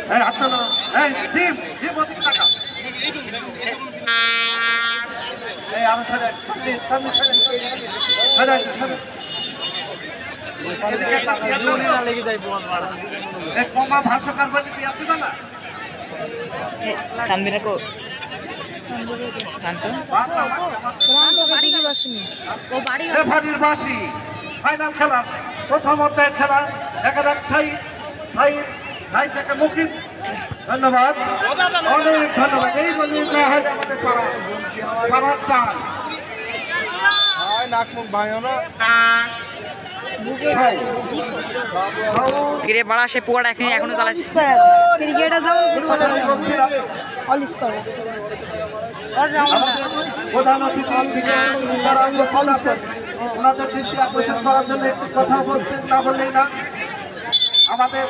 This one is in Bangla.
এই হাত তোলো, এই জিম জিম ওদিকে তাকাও, এই আরো সরে তানলি সরে এদিকে একটা চেয়ার দাও না লেগে যাই বল মারা এই কমা ভাষাকার বলে চেয়ার দিবা না কান্দিনা কো কান্ত বাংলা বাড়ি গেছনি ও বাড়ি রেফারির বাঁশি ফাইনাল খেলা প্রথম অধ্যায়ের খেলা দেখা যাক সাইদ থেকে মুকিম ধন্যবাদ অনেক ধন্যবাদ এই বলে হয় আমাদের পাড়ার টান নাক মুখ ভাঙো না কিরে বড়া সে পুয়াটা এখনো চালাচ্ছিস ক্রিকেটার যেমন ফুটবলার অল স্কোর প্রধান অতিথি ওনাদের দৃষ্টি আকর্ষণ করার জন্য একটু কথা বলতে না বললেই না আমাদের